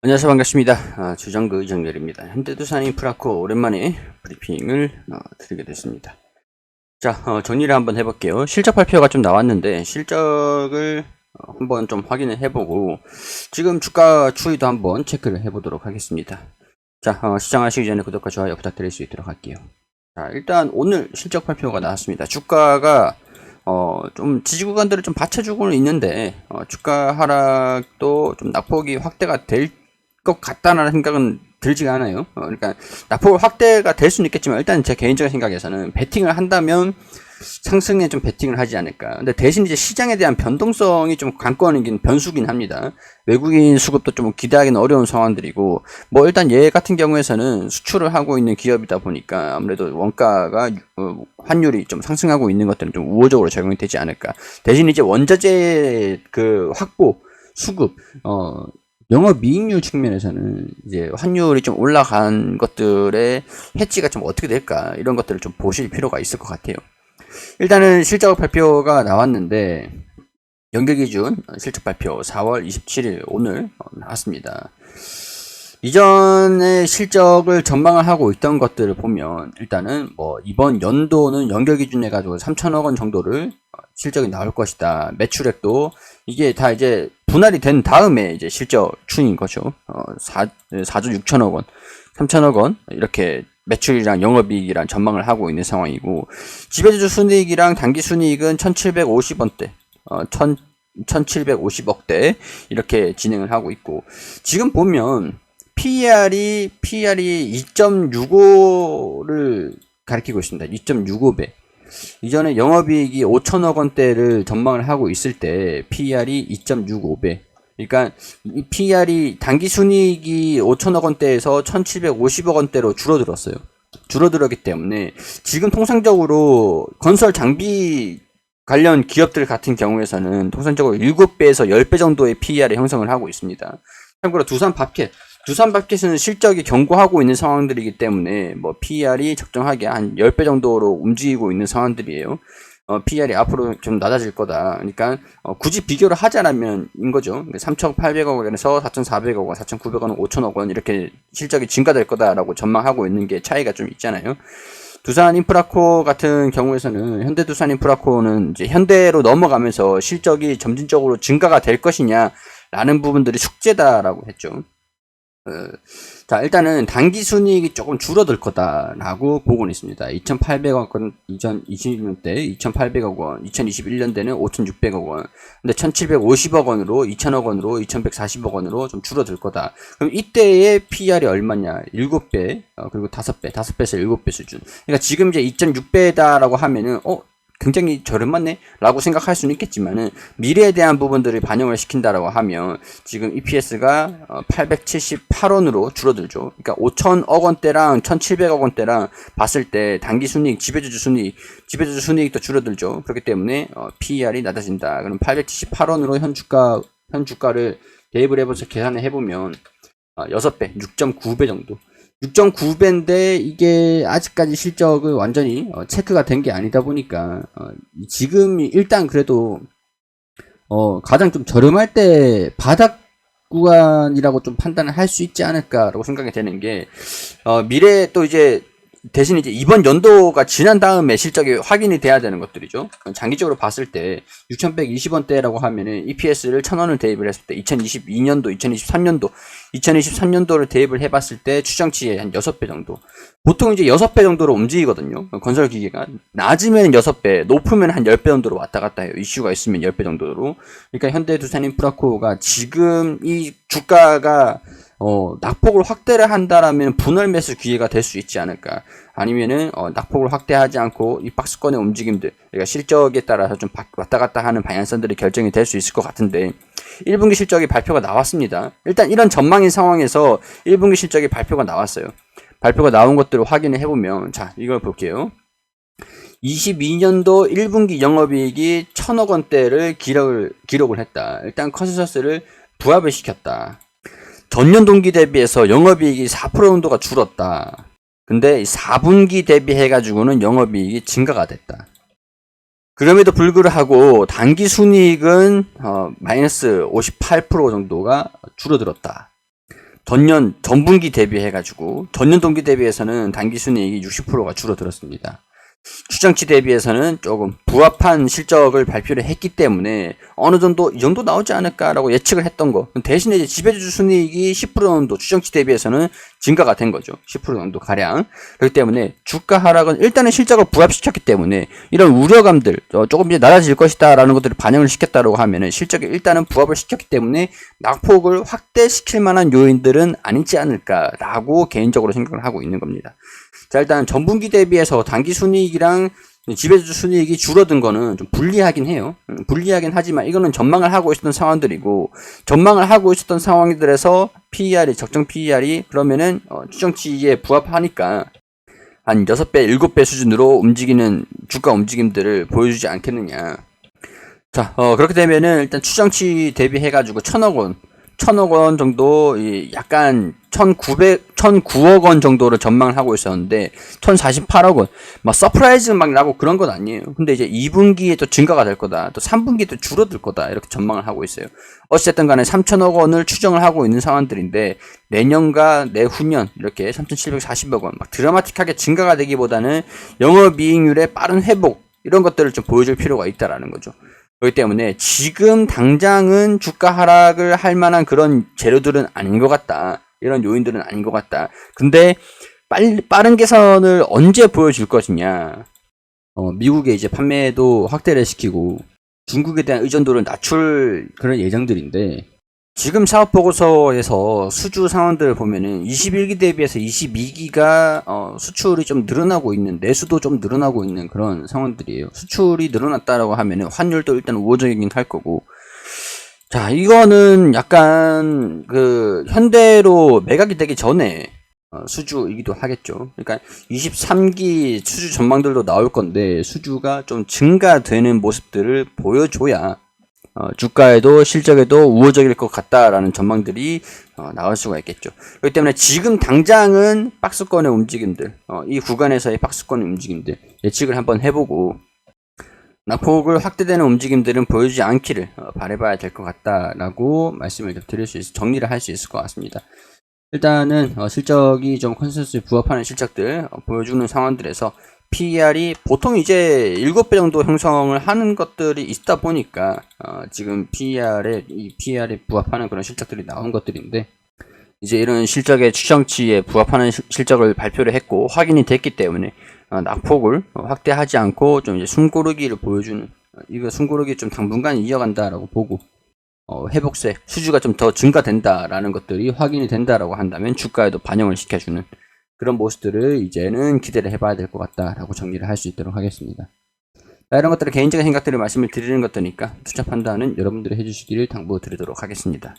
안녕하세요. 반갑습니다. 주정그 이정렬입니다. 현대두산인프라코 오랜만에 브리핑을 드리게 됐습니다. 자, 정리를 한번 해볼게요. 실적 발표가 좀 나왔는데 실적을 한번 좀 확인을 해보고 지금 주가 추이도 한번 체크를 해보도록 하겠습니다. 자, 시청하시기 전에 구독과 좋아요 부탁드릴 수 있도록 할게요. 자, 일단 오늘 실적 발표가 나왔습니다. 주가가 좀 지지구간들을 좀 받쳐주고는 있는데 주가 하락도 좀 낙폭이 확대가 될 것 같다는 생각은 들지가 않아요. 그러니까 낙폭 확대가 될 수는 있겠지만 일단 제 개인적인 생각에서는 베팅을 한다면 상승에 좀 베팅을 하지 않을까. 근데 대신 이제 시장에 대한 변동성이 좀 관건이긴 변수긴 합니다. 외국인 수급도 좀 기대하기는 어려운 상황들이고, 뭐 일단 얘 같은 경우에서는 수출을 하고 있는 기업이다 보니까 아무래도 원가가 환율이 좀 상승하고 있는 것들은 좀 우호적으로 적용이 되지 않을까. 대신 이제 원자재 그 확보, 수급, 영업이익률 측면에서는 이제 환율이 좀 올라간 것들의 해지가 좀 어떻게 될까 이런 것들을 좀 보실 필요가 있을 것 같아요. 일단은 실적 발표가 나왔는데 연결 기준 실적 발표 4월 27일 오늘 나왔습니다. 이전의 실적을 전망을 하고 있던 것들을 보면 일단은 뭐 이번 연도는 연결 기준해 가지고 3천억 원 정도를 실적이 나올 것이다. 매출액도 이게 다 이제 분할이 된 다음에 이제 실적 추이인 거죠. 4조 6천억 원, 3천억 원 이렇게 매출이랑 영업이익이랑 전망을 하고 있는 상황이고 지배주주 순이익이랑 단기 순이익은 1,750원대, 1,750억대 이렇게 진행을 하고 있고 지금 보면 PER이 2.65를 가리키고 있습니다. 2.65배. 이전에 영업이익이 5천억 원대를 전망을 하고 있을 때 PER이 2.65배. 그러니까 이 PER이 단기 순이익이 5천억 원대에서 1,750억 원대로 줄어들었어요. 줄어들었기 때문에 지금 통상적으로 건설 장비 관련 기업들 같은 경우에서는 통상적으로 7배에서 10배 정도의 PER을 형성을 하고 있습니다. 참고로 두산밥켓은 실적이 견고하고 있는 상황들이기 때문에 뭐 PER이 적정하게 한 10배 정도로 움직이고 있는 상황들이에요. PER이 앞으로 좀 낮아질 거다. 그러니까 굳이 비교를 하자라면 인 거죠. 3,800억 원에서 4,400억 원, 4,900억 원, 5,000억 원 이렇게 실적이 증가될 거다라고 전망하고 있는 게 차이가 좀 있잖아요. 두산인프라코 같은 경우에서는 현대두산인프라코는 이제 현대로 넘어가면서 실적이 점진적으로 증가가 될 것이냐라는 부분들이 숙제다라고 했죠. 자, 일단은 단기 순이익이 조금 줄어들 거다라고 보고는 있습니다. 2,800억 원, 2021년 때 2,800억 원, 2021년대는 5,600억 원, 근데 1,750억 원으로, 2,000억 원으로, 2,140억 원으로 좀 줄어들 거다. 그럼 이때의 PER이 얼마냐? 7배, 그리고 5배, 5배에서 7배 수준. 그러니까 지금 이제 2.6배다라고 하면은, 굉장히 저렴하네? 라고 생각할 수는 있겠지만은, 미래에 대한 부분들을 반영을 시킨다라고 하면, 지금 EPS가 878원으로 줄어들죠. 그러니까 5천억 원대랑 1,700억 원대랑 봤을 때, 단기 순이익, 지배주주 순이익도 줄어들죠. 그렇기 때문에, PER이 낮아진다. 그럼 878원으로 현 주가를 대입을 해서 계산을 해보면, 6배, 6.9배 정도. 6.9배인데 이게 아직까지 실적을 완전히 체크가 된 게 아니다 보니까 지금 일단 그래도 가장 좀 저렴할 때 바닥 구간이라고 좀 판단을 할 수 있지 않을까라고 생각이 되는 게 미래 또 이제 대신 이제 이번 연도가 지난 다음에 실적이 확인이 돼야 되는 것들이죠. 장기적으로 봤을 때 6,120원대라고 하면은 EPS를 1,000원을 대입을 했을 때 2022년도, 2023년도를 대입을 해봤을 때 추정치에 한 6배 정도. 보통 이제 6배 정도로 움직이거든요. 건설 기계가 낮으면 6배, 높으면 한 10배 정도로 왔다 갔다 해요. 이슈가 있으면 10배 정도로. 그러니까 현대두산인프라코가 지금 이 주가가 낙폭을 확대를 한다라면 분할 매수 기회가 될 수 있지 않을까. 아니면은 낙폭을 확대하지 않고 이 박스권의 움직임들, 그러니까 실적에 따라서 좀 왔다 갔다 하는 방향성들이 결정이 될 수 있을 것 같은데 1분기 실적이 발표가 나왔습니다. 일단 이런 전망인 상황에서 1분기 실적이 발표가 나왔어요. 발표가 나온 것들을 확인을 해보면 자, 이걸 볼게요. 22년도 1분기 영업이익이 1,000억 원대를 기록을 했다. 일단 컨센서스를 부합을 시켰다. 전년 동기 대비해서 영업이익이 4% 정도가 줄었다. 근데 4분기 대비해가지고는 영업이익이 증가가 됐다. 그럼에도 불구하고 단기 순이익은 마이너스 58% 정도가 줄어들었다. 전분기 대비해가지고 전년 동기 대비해서는 당기순이익이 60%가 줄어들었습니다. 추정치 대비해서는 조금 부합한 실적을 발표를 했기 때문에 어느 정도 이 정도 나오지 않을까라고 예측을 했던 거. 대신에 이제 지배주주 순이익이 10% 정도 추정치 대비해서는 증가가 된 거죠. 10% 정도 가량. 그렇기 때문에 주가 하락은 일단은 실적을 부합시켰기 때문에 이런 우려감들 조금 이제 낮아질 것이다라는 것들을 반영을 시켰다고 하면은 실적에 일단은 부합을 시켰기 때문에 낙폭을 확대시킬 만한 요인들은 아니지 않을까라고 개인적으로 생각을 하고 있는 겁니다. 자, 일단 전분기 대비해서 당기 순이익이랑 지배주주 순이익이 줄어든 거는 좀 불리하긴 해요. 불리하긴 하지만 이거는 전망을 하고 있었던 상황들이고, 전망을 하고 있었던 상황들에서 PER이, 적정 PER이 그러면은 추정치에 부합하니까 한 6배, 7배 수준으로 움직이는 주가 움직임들을 보여주지 않겠느냐. 자, 그렇게 되면은 일단 추정치 대비해가지고 1,000억 원 정도, 약간 1,900억 원 정도를 전망을 하고 있었는데 1,048억 원 막 서프라이즈 막 나고 그런 건 아니에요. 근데 이제 2분기에 또 증가가 될 거다, 또 3분기에 또 줄어들 거다, 이렇게 전망을 하고 있어요. 어쨌든 간에 3,000억 원을 추정을 하고 있는 상황들인데, 내년과 내후년 이렇게 3,740억 원 막 드라마틱하게 증가가 되기보다는 영업이익률의 빠른 회복, 이런 것들을 좀 보여줄 필요가 있다라는 거죠. 그렇기 때문에 지금 당장은 주가 하락을 할 만한 그런 재료들은 아닌 것 같다. 이런 요인들은 아닌 것 같다. 근데 빠른 개선을 언제 보여줄 것이냐. 미국의 이제 판매도 확대를 시키고 중국에 대한 의존도를 낮출 그런 예정들인데, 지금 사업보고서에서 수주 상황들을 보면은 21기 대비해서 22기가 수출이 좀 늘어나고 있는, 내수도 좀 늘어나고 있는 그런 상황들이에요. 수출이 늘어났다라고 하면은 환율도 일단 우호적이긴 할 거고. 자, 이거는 약간 그 현대로 매각이 되기 전에 수주이기도 하겠죠. 그러니까 23기 수주 전망들도 나올 건데 수주가 좀 증가되는 모습들을 보여줘야 주가에도 실적에도 우호적일 것 같다라는 전망들이 나올 수가 있겠죠. 그렇기 때문에 지금 당장은 박스권의 움직임들, 이 구간에서의 박스권의 움직임들 예측을 한번 해보고, 낙폭을 확대되는 움직임들은 보여주지 않기를 바라봐야 될 것 같다라고 말씀을 드릴 수 정리를 할 수 있을 것 같습니다. 일단은 실적이 좀 컨센서스에 부합하는 실적들 보여주는 상황들에서 PER이 보통 이제 7배 정도 형성을 하는 것들이 있다 보니까 지금 PER에 부합하는 그런 실적들이 나온 것들인데, 이제 이런 실적의 추정치에 부합하는 실적을 발표를 했고 확인이 됐기 때문에 낙폭을 확대하지 않고 좀 이제 숨고르기를 보여주는, 이거 숨고르기 좀 당분간 이어간다라고 보고, 회복세 수주가 좀 더 증가된다라는 것들이 확인이 된다라고 한다면 주가에도 반영을 시켜주는 그런 모습들을 이제는 기대를 해봐야 될 것 같다라고 정리를 할 수 있도록 하겠습니다. 이런 것들을 개인적인 생각들을 말씀을 드리는 것들이니까 투자 판단은 여러분들이 해주시기를 당부드리도록 하겠습니다.